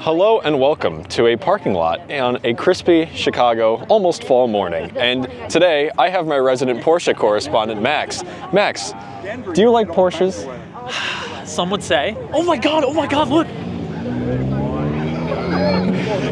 Hello and welcome to a parking lot on a crispy Chicago, almost fall morning. And today I have my resident Porsche correspondent, Max. Max, do you like Porsches? Some would say. Oh my god, look!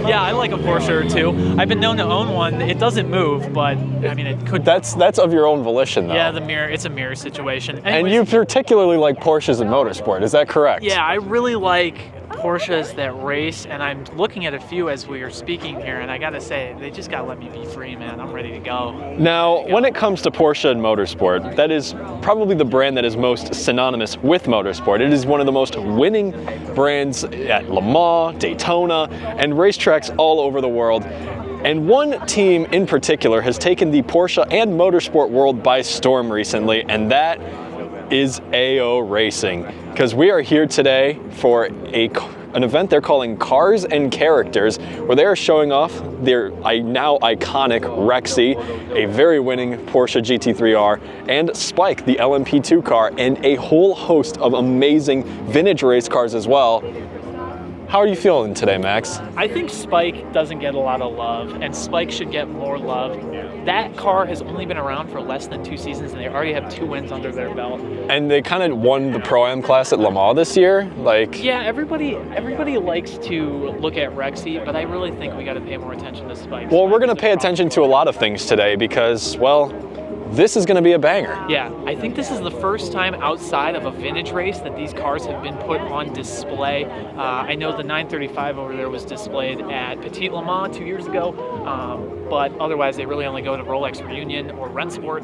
Yeah, I like a Porsche or two. I've been known to own one. It doesn't move, but I mean, it could. That's of your own volition, though. Yeah, it's a mirror situation. Anyways, and you particularly like Porsches in motorsport, is that correct? Yeah, I really like Porsches that race, and I'm looking at a few as we are speaking here, and I gotta say, they just gotta let me be free, man. I'm ready to go. Now, when it comes to Porsche and motorsport, that is probably the brand that is most synonymous with motorsport. It is one of the most winning brands at Le Mans, Daytona, and racetracks all over the world. And one team in particular has taken the Porsche and motorsport world by storm recently, and that is AO Racing. Because we are here today for an event they're calling Cars and Characters, where they are showing off their now iconic Rexy, a very winning Porsche GT3R, and Spike, the LMP2 car, and a whole host of amazing vintage race cars as well. How are you feeling today, Max? I think Spike doesn't get a lot of love, and Spike should get more love. That car has only been around for less than 2 seasons, and they already have 2 wins under their belt. And they kind of won the Pro-Am class at Le Mans this year. Yeah, everybody likes to look at Rexy, but I really think we got to pay more attention to Spike. Well, we're going to pay attention to a lot of things today because, well, this is going to be a banger. Yeah, I think this is the first time outside of a vintage race that these cars have been put on display. I know the 935 over there was displayed at Petit Le Mans 2 years ago, but otherwise they really only go to Rolex Reunion or Rennsport.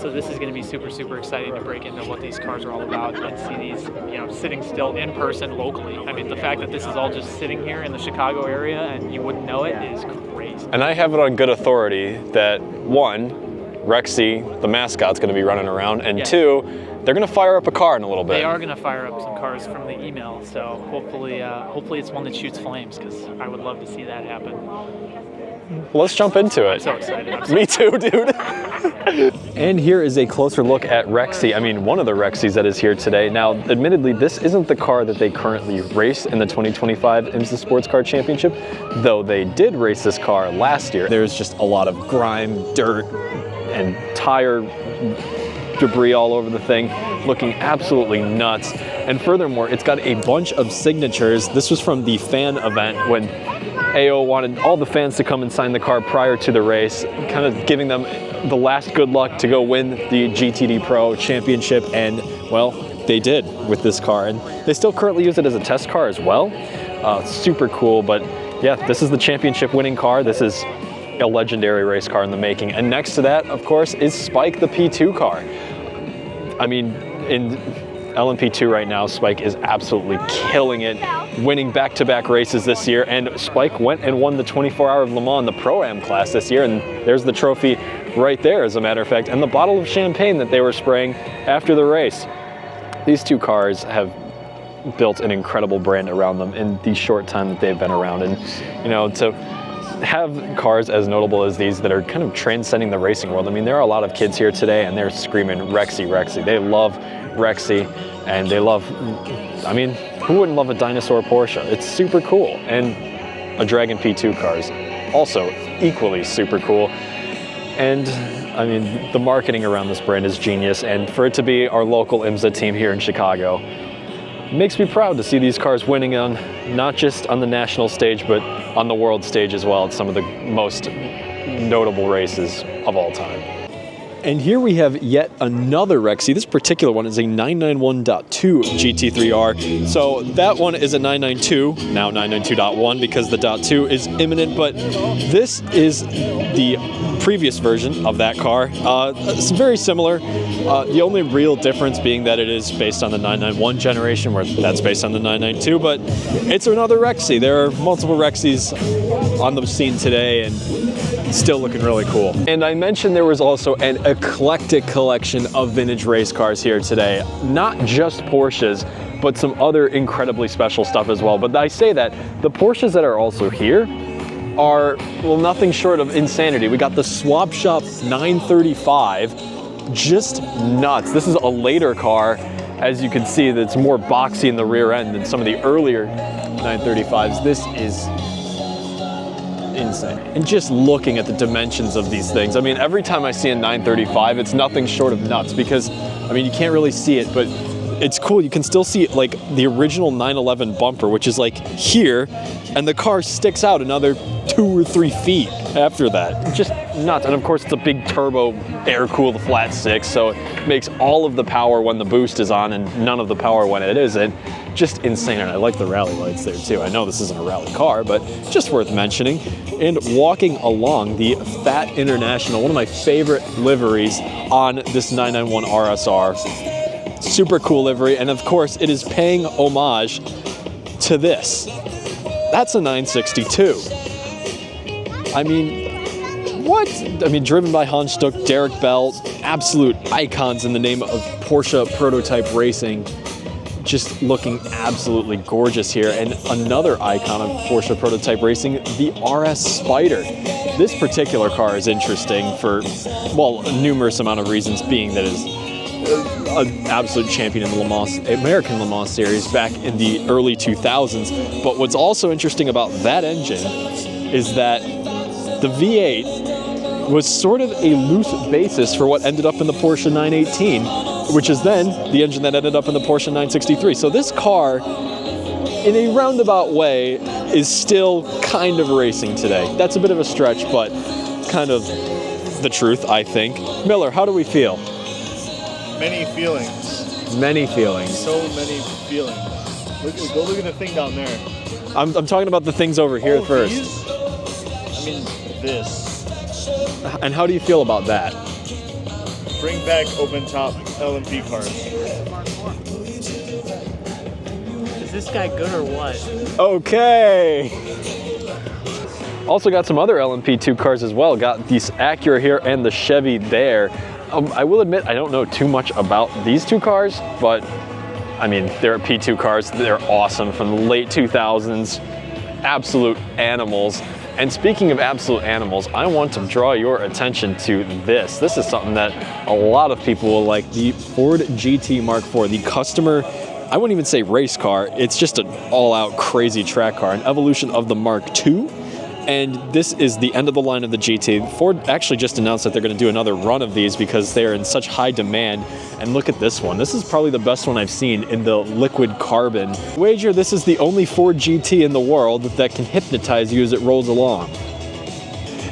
So this is going to be super, super exciting to break into what these cars are all about and see these, sitting still in person locally. I mean, the fact that this is all just sitting here in the Chicago area and you wouldn't know it is crazy. And I have it on good authority that, one, Rexy, the mascot's going to be running around, and yes. 2, they're going to fire up a car in a little bit. They are going to fire up some cars from the email, so hopefully it's one that shoots flames, because I would love to see that happen. Let's jump into it. I'm so excited. Me too, dude. And here is a closer look at Rexy. I mean, one of the Rexys that is here today. Now, admittedly, this isn't the car that they currently race in the 2025 IMSA Sports Car Championship, though they did race this car last year. There's just a lot of grime, dirt, and tire debris all over the thing, looking absolutely nuts. And furthermore, it's got a bunch of signatures. This was from the fan event when AO wanted all the fans to come and sign the car prior to the race, kind of giving them the last good luck to go win the GTD Pro Championship, and well, they did with this car. And they still currently use it as a test car as well. Super cool, but yeah, this is the championship winning car. This is a legendary race car in the making. And next to that, of course, is Spike, the P2 car. I mean, in LMP2 right now, Spike is absolutely killing it, winning back-to-back races this year. And Spike went and won the 24-hour of Le Mans in the Pro-Am class this year. And there's the trophy right there, as a matter of fact, and the bottle of champagne that they were spraying after the race. These 2 cars have built an incredible brand around them in the short time that they've been around. And, to have cars as notable as these that are kind of transcending the racing world. I mean, there are a lot of kids here today and they're screaming Rexy, Rexy. They love Rexy, and they love, I mean, who wouldn't love a dinosaur Porsche? It's super cool. And a Dragon P2 car is also equally super cool. And I mean, the marketing around this brand is genius, and for it to be our local IMSA team here in Chicago, makes me proud to see these cars winning on not just on the national stage, but on the world stage as well. It's some of the most notable races of all time. And here we have yet another Rexy. This particular one is a 991.2 GT3R. So that one is a 992, now 992.1 because the .2 is imminent, but this is the previous version of that car. It's very similar. The only real difference being that it is based on the 991 generation, where that's based on the 992, but it's another Rexy. There are multiple Rexys on the scene today, and still looking really cool. And I mentioned there was also an eclectic collection of vintage race cars here today. Not just Porsches, but some other incredibly special stuff as well. But I say that the Porsches that are also here are, well, nothing short of insanity. We got the Swap Shop 935, just nuts. This is a later car, As you can see, that's more boxy in the rear end than some of the earlier 935s. This is insane. And just looking at the dimensions of these things, I mean, every time I see a 935, it's nothing short of nuts because, I mean, you can't really see it, but it's cool. You can still see it, like the original 911 bumper, which is like here, and the car sticks out another 2 or 3 feet after that. Just nuts. And of course, it's a big turbo air-cooled flat six, so it makes all of the power when the boost is on and none of the power when it isn't. Just insane. And I like the rally lights there too. I know this isn't a rally car, but just worth mentioning. And walking along the Fat International, one of my favorite liveries on this 991 RSR. Super cool livery, and of course it is paying homage to this. That's a 962. I mean, what? I mean, driven by Hans Stuck, Derek Bell, absolute icons in the name of Porsche prototype racing. Just looking absolutely gorgeous here. And another icon of Porsche prototype racing, the RS Spider. This particular car is interesting for, well, a numerous amount of reasons, being that it's an absolute champion in the Le Mans, American Le Mans series back in the early 2000s. But what's also interesting about that engine is that the V8 was sort of a loose basis for what ended up in the Porsche 918, which is then the engine that ended up in the Porsche 963. So this car, in a roundabout way, is still kind of racing today. That's a bit of a stretch, but kind of the truth, I think. Miller, how do we feel? Many feelings. Many feelings. So many feelings. Go look at the thing down there. I'm talking about the things over here first. These? I mean, this. And how do you feel about that? Bring back open top LMP cars. Is this guy good or what? Okay. Also got some other LMP2 cars as well. Got this Acura here and the Chevy there. I will admit I don't know too much about these two cars, but I mean, they're P2 cars. They're awesome from the late 2000s. Absolute animals. And speaking of absolute animals, I want to draw your attention to this. This is something that a lot of people will like, the Ford GT Mark IV, the customer, I wouldn't even say race car, it's just an all-out crazy track car, an evolution of the Mark II. And this is the end of the line of the GT. Ford actually just announced that they're going to do another run of these because they are in such high demand. And look at this one. This is probably the best one I've seen in the liquid carbon. Wager this is the only Ford GT in the world that can hypnotize you as it rolls along.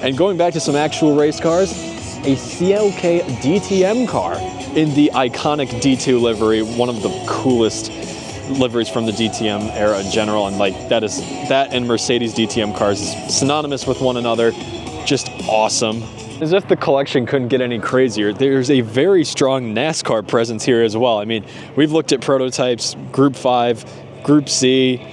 And going back to some actual race cars, a CLK DTM car in the iconic D2 livery, one of the coolest liveries from the DTM era in general, and like that and Mercedes DTM cars is synonymous with one another. Just awesome. As if the collection couldn't get any crazier, there's a very strong NASCAR presence here as well. I mean, we've looked at prototypes, Group 5, Group C,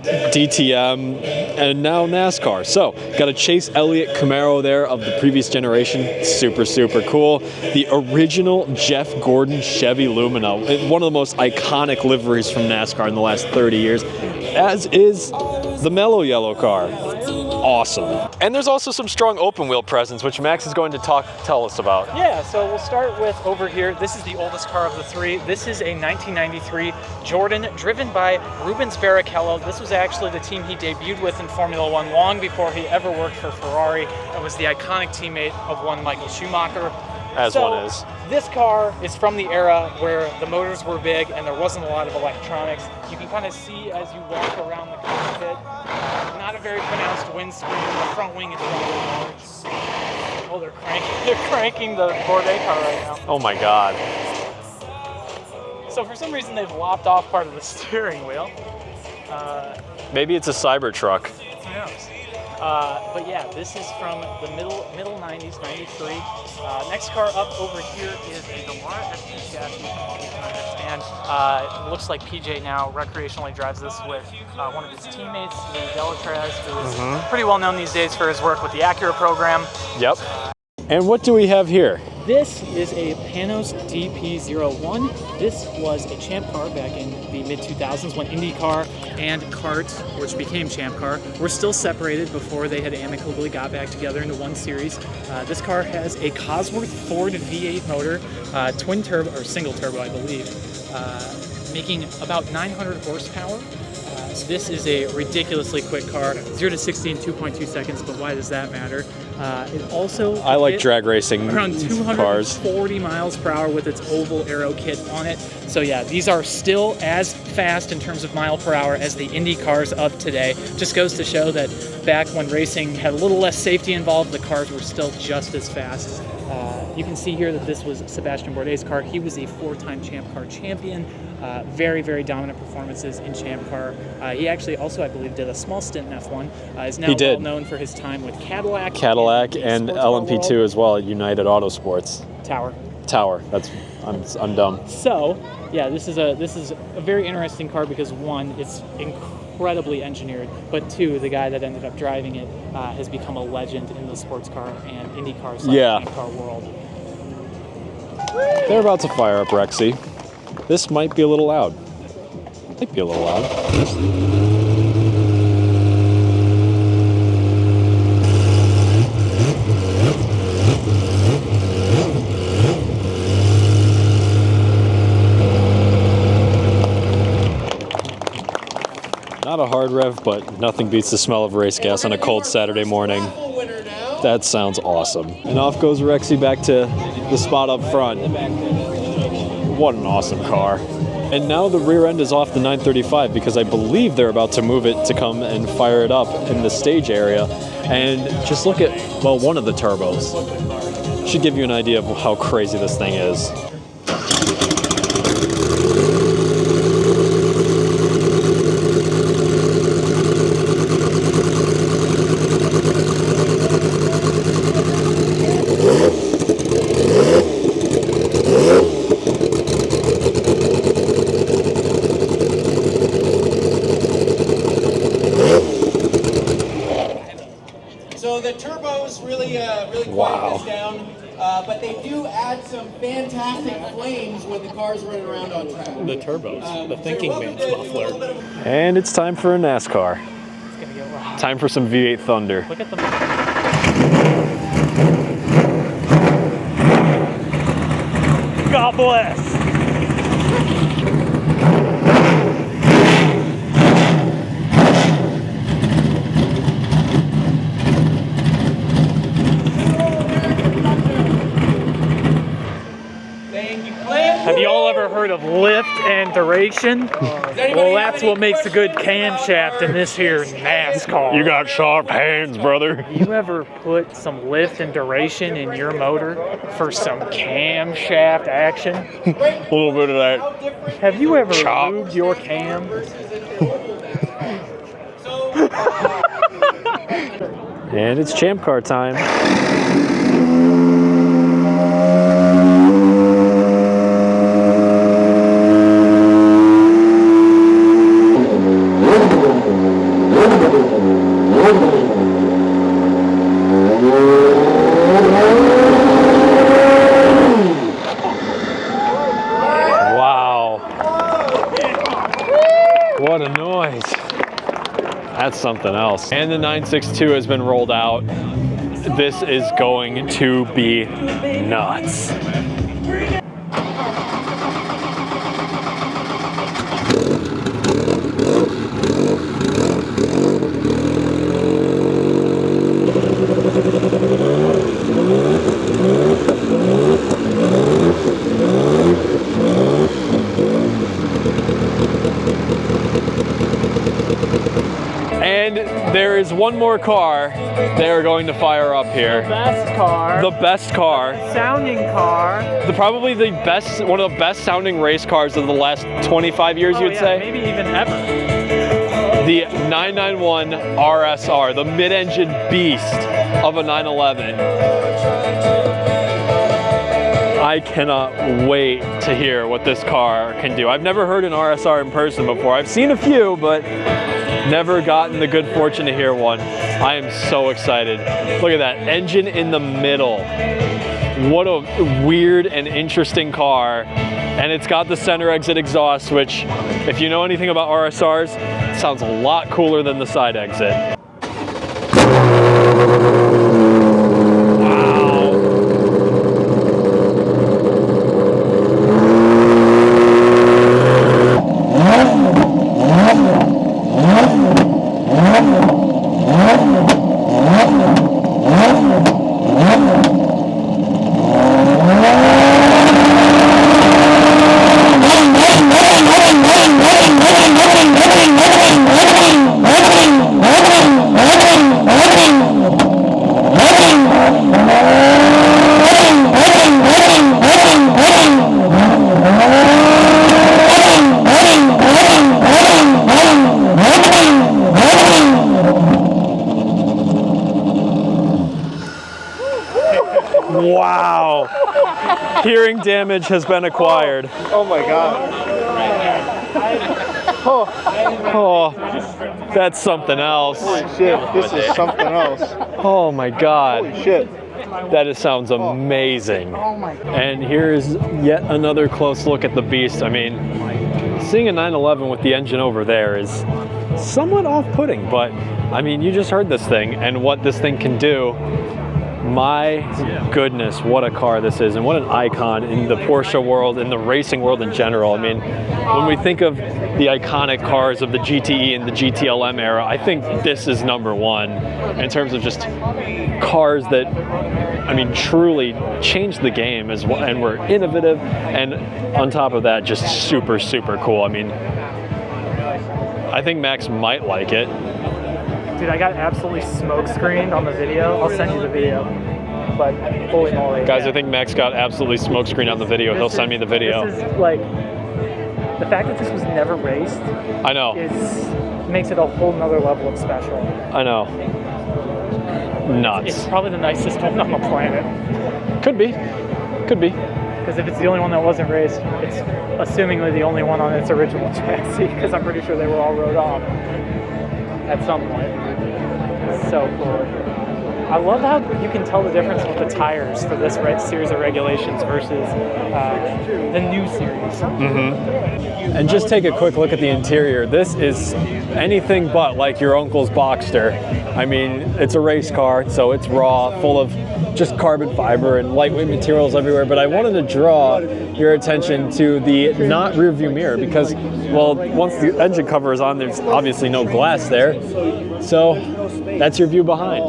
DTM, and now NASCAR. So, got a Chase Elliott Camaro there of the previous generation. Super, super cool. The original Jeff Gordon Chevy Lumina, one of the most iconic liveries from NASCAR in the last 30 years, as is the Mellow Yellow car. Awesome. And there's also some strong open wheel presence, which Max is going to tell us about. Yeah, so we'll start with over here. This is the oldest car of the three. This is a 1993 Jordan driven by Rubens Barrichello. This was actually the team he debuted with in Formula One long before he ever worked for Ferrari. It was the iconic teammate of one Michael Schumacher. As one is. This car is from the era where the motors were big and there wasn't a lot of electronics. You can kind of see as you walk around the cockpit, not a very pronounced windscreen. The front wing is rather large. Oh, they're cranking the Corvette car right now. Oh my God. So for some reason they've lopped off part of the steering wheel. Maybe it's a Cybertruck. Who knows? But yeah, this is from the middle 90s, 93. Next car up over here is a Delara ST chassis, and it looks like PJ now recreationally drives this with one of his teammates, Louis Delatraz, who is pretty well known these days for his work with the Acura program. Yep. And what do we have here? This is a Panos DP01. This was a Champ car back in the mid-2000s when IndyCar and CART, which became Champ Car, were still separated before they had amicably got back together into one series. This car has a Cosworth Ford V8 motor, twin turbo, or single turbo, I believe. making about 900 horsepower. This is a ridiculously quick car, 0 to 60 in 2.2 seconds, but why does that matter? It also I like drag racing around cars. 240 miles per hour with its oval aero kit on it. So yeah, these are still as fast in terms of mile per hour as the Indy cars of today. Just goes to show that back when racing had a little less safety involved, the cars were still just as fast. You can see here that this was Sebastian Bourdais' car. He was a 4-time Champ Car champion. Very, very dominant performances in Champ Car. He actually also, I believe, did a small stint in F1. Is now well known for his time with Cadillac. And LMP2 as well at United Autosports. Tower. That's I'm dumb. So, yeah, this is a very interesting car because one, it's incredibly engineered, but two, the guy that ended up driving it has become a legend in the sports car and IndyCar car world. They're about to fire up Rexy. This might be a little loud. Not a hard rev, but nothing beats the smell of race gas on a cold Saturday morning. That sounds awesome. And off goes Rexy back to the spot up front. What an awesome car. And now the rear end is off the 935 because I believe they're about to move it to come and fire it up in the stage area. And just look at, well, one of the turbos. Should give you an idea of how crazy this thing is. So the turbos really quiet this down, but they do add some fantastic flames when the car's running around on track. The turbos, the thinking man's muffler. And it's time for a NASCAR. It's gonna get loud. Time for some V8 Thunder. Look at the... God bless. Have you all ever heard of lift and duration? Well, that's what makes a good camshaft in this here NASCAR. You got sharp hands, brother. You ever put some lift and duration in your motor for some camshaft action? A little bit of that. Have you ever lubed your cam? And it's Champ Car time. Wow. What a noise. That's something else. And the 962 has been rolled out. This is going to be nuts. And there is one more car they are going to fire up here. The best car. The best car. Sounding car. Probably the best, one of the best sounding race cars of the last 25 years, you'd say? Maybe even ever. The 991 RSR, the mid-engine beast of a 911. I cannot wait to hear what this car can do. I've never heard an RSR in person before. I've seen a few, but never gotten the good fortune to hear one. I am so excited. Look at that, engine in the middle. What a weird and interesting car. And it's got the center exit exhaust, which, if you know anything about RSRs, sounds a lot cooler than the side exit. Wow. Wow. Hearing damage has been acquired. Oh my god. Oh, that's something else. Holy shit, this is something else. Oh my God. Holy shit. That sounds amazing. And here's yet another close look at the beast. I mean, seeing a 911 with the engine over there is somewhat off-putting, but I mean, you just heard this thing and what this thing can do. My goodness, what a car this is, and what an icon in the Porsche world, in the racing world in general. I mean, when we think of the iconic cars of the GTE and the GTLM era, I think this is #1 in terms of just cars that, I mean, truly changed the game as well, and were innovative, and on top of that, just super, super cool. I mean, I think Max might like it. Dude, I got absolutely smoke screened on the video. I'll send you the video. But holy moly. Guys, I think Max got absolutely smoke screen on the video. He'll send me the video. This is like, the fact that this was never raced I know. makes it a whole nother level of special. I know. Nuts. It's probably the nicest one on the planet. Could be. Could be. Because if it's the only one that wasn't raced, it's assumingly the only one on its original chassis, because I'm pretty sure they were all rode off at some point. So cool. I love how you can tell the difference with the tires for this series of regulations versus the new series. And just take a quick look at the interior. This is anything but like your uncle's Boxster. I mean, it's a race car, so it's raw, full of just carbon fiber and lightweight materials everywhere. But I wanted to draw your attention to the not rear view mirror because, well, once the engine cover is on, there's obviously no glass there. So that's your view behind.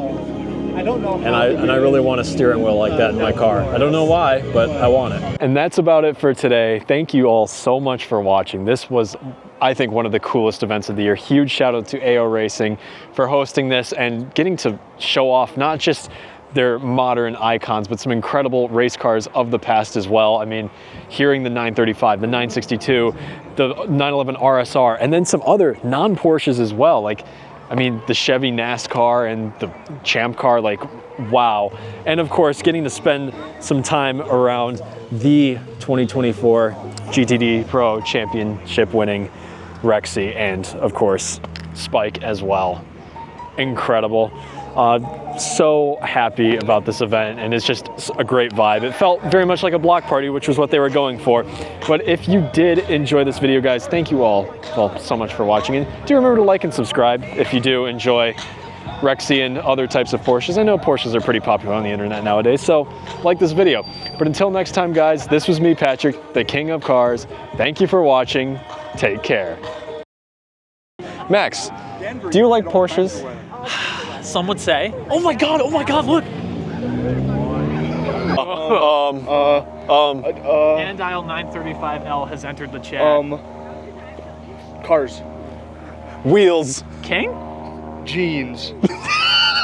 And I really want a steering wheel like that in my car. I don't know why, but I want it. And that's about it for today. Thank you all so much for watching. This was, I think, one of the coolest events of the year. Huge shout out to AO Racing for hosting this and getting to show off not just their modern icons, but some incredible race cars of the past as well. I mean, hearing the 935, the 962, the 911 RSR, and then some other non-Porsches as well. Like, I mean, the Chevy NASCAR and the Champ car, like, wow. And of course, getting to spend some time around the 2024 GTD Pro Championship winning Rexy, and of course, Spike as well. Incredible. So happy about this event, and it's just a great vibe. It felt very much like a block party, which was what they were going for. But if you did enjoy this video, guys, thank you all so much for watching. And do remember to like and subscribe if you do enjoy Rexy and other types of Porsches. I know Porsches are pretty popular on the internet nowadays, so like this video. But until next time, guys, this was me, Patrick, the King of Cars. Thank you for watching. Take care. Max, do you like Porsches? Some would say. Oh my god, look! Andial 935L has entered the chat. Cars. Wheels. King? Jeans.